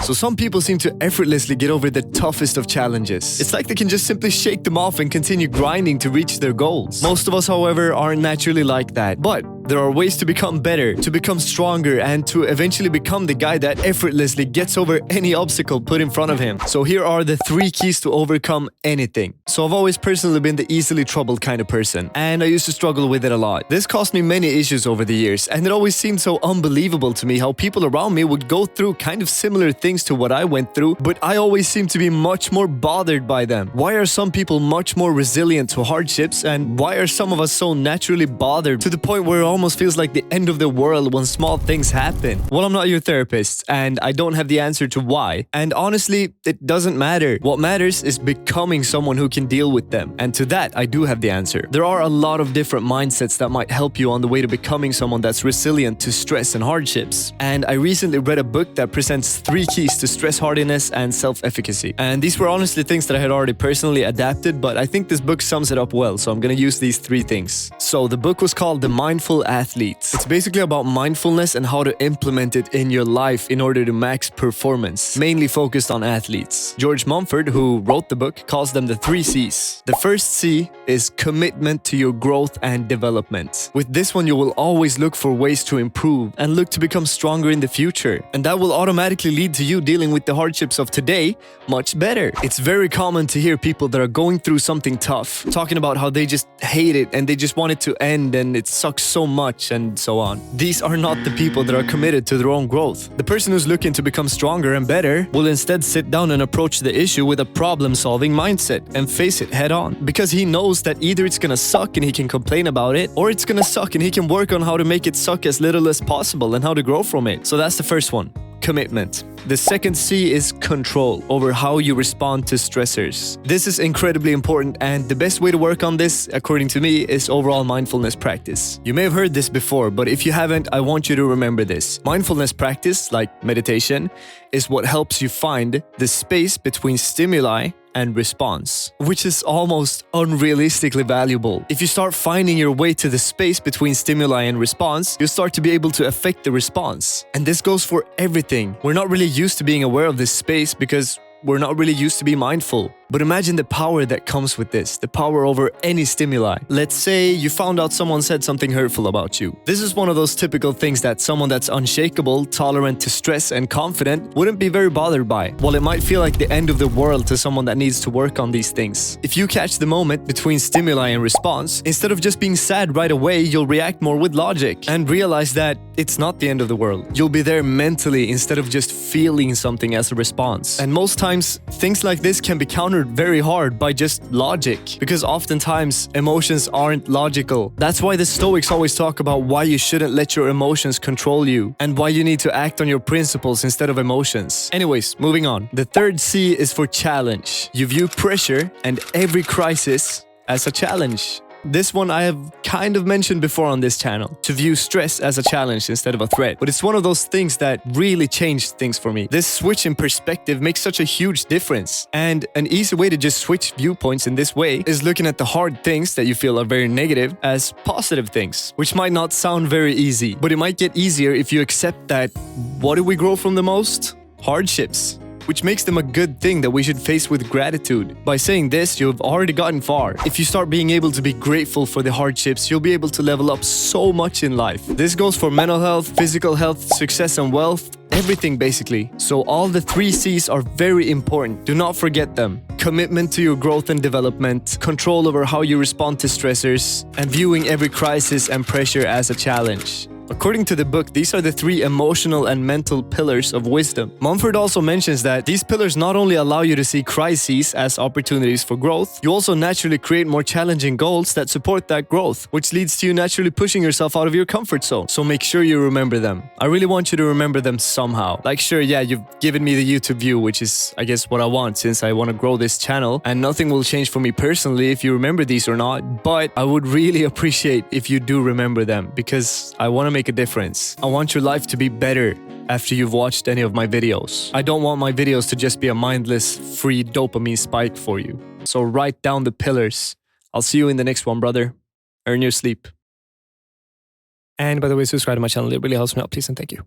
So some people seem to effortlessly get over the toughest of challenges. It's like they can just simply shake them off and continue grinding to reach their goals. Most of us, however, aren't naturally like that. But there are ways to become better, to become stronger, and to eventually become the guy that effortlessly gets over any obstacle put in front of him. So here are the 3 keys to overcome anything. So I've always personally been the easily troubled kind of person, and I used to struggle with it a lot. This caused me many issues over the years, and it always seemed so unbelievable to me how people around me would go through kind of similar things to what I went through, but I always seemed to be much more bothered by them. Why are some people much more resilient to hardships, and why are some of us so naturally bothered to the point where it almost feels like the end of the world when small things happen? Well, I'm not your therapist, and I don't have the answer to why. And honestly, it doesn't matter. What matters is becoming someone who can deal with them. And to that, I do have the answer. There are a lot of different mindsets that might help you on the way to becoming someone that's resilient to stress and hardships. And I recently read a book that presents 3 keys to stress hardiness and self-efficacy. And these were honestly things that I had already personally adapted, but I think this book sums it up well, so I'm gonna use these 3 things. So the book was called The Mindful Athlete. It's basically about mindfulness and how to implement it in your life in order to max performance, mainly focused on athletes. George Mumford, who wrote the book, calls them the 3 C's. The first C is commitment to your growth and development. With this one, you will always look for ways to improve and look to become stronger in the future. And that will automatically lead to you dealing with the hardships of today much better. It's very common to hear people that are going through something tough, talking about how they just hate it and they just want it to end and it sucks so much and so on. These are not the people that are committed to their own growth. The person who's looking to become stronger and better will instead sit down and approach the issue with a problem-solving mindset and face it head on. Because he knows that either it's gonna suck and he can complain about it, or it's gonna suck and he can work on how to make it suck as little as possible and how to grow from it. So that's the first one. Commitment. The second C is control over how you respond to stressors. This is incredibly important, and the best way to work on this, according to me, is overall mindfulness practice. You may have heard this before, but if you haven't, I want you to remember this. Mindfulness practice, like meditation, is what helps you find the space between stimuli and response, which is almost unrealistically valuable. If you start finding your way to the space between stimuli and response, you'll start to be able to affect the response. And this goes for everything. We're not really used to being aware of this space because we're not really used to be mindful. But imagine the power that comes with this, the power over any stimuli. Let's say you found out someone said something hurtful about you. This is one of those typical things that someone that's unshakable, tolerant to stress, and confident wouldn't be very bothered by. While it might feel like the end of the world to someone that needs to work on these things. If you catch the moment between stimuli and response, instead of just being sad right away, you'll react more with logic and realize that it's not the end of the world. You'll be there mentally instead of just feeling something as a response. And most times, things like this can be countered very hard by just logic, because oftentimes emotions aren't logical. That's why the Stoics always talk about why you shouldn't let your emotions control you and why you need to act on your principles instead of emotions. Anyways, moving on. The third C is for challenge. You view pressure and every crisis as a challenge. This one I have kind of mentioned before on this channel, to view stress as a challenge instead of a threat. But it's one of those things that really changed things for me. This switch in perspective makes such a huge difference. And an easy way to just switch viewpoints in this way is looking at the hard things that you feel are very negative as positive things, which might not sound very easy, but it might get easier if you accept that what do we grow from the most? Hardships. Which makes them a good thing that we should face with gratitude. By saying this, you've already gotten far. If you start being able to be grateful for the hardships, you'll be able to level up so much in life. This goes for mental health, physical health, success and wealth, everything basically. So all the 3 C's are very important. Do not forget them. Commitment to your growth and development, control over how you respond to stressors, and viewing every crisis and pressure as a challenge. According to the book, these are the 3 emotional and mental pillars of wisdom. Mumford also mentions that these pillars not only allow you to see crises as opportunities for growth, you also naturally create more challenging goals that support that growth, which leads to you naturally pushing yourself out of your comfort zone. So make sure you remember them. I really want you to remember them somehow. Like, sure, yeah, you've given me the YouTube view, which is, I guess, what I want since I want to grow this channel, and nothing will change for me personally if you remember these or not, but I would really appreciate if you do remember them, because I want to make a difference. I want your life to be better after you've watched any of my videos. I don't want my videos to just be a mindless, free dopamine spike for you. So write down the pillars. I'll see you in the next one, brother. Earn your sleep. And by the way, subscribe to my channel. It really helps me out. Please and thank you.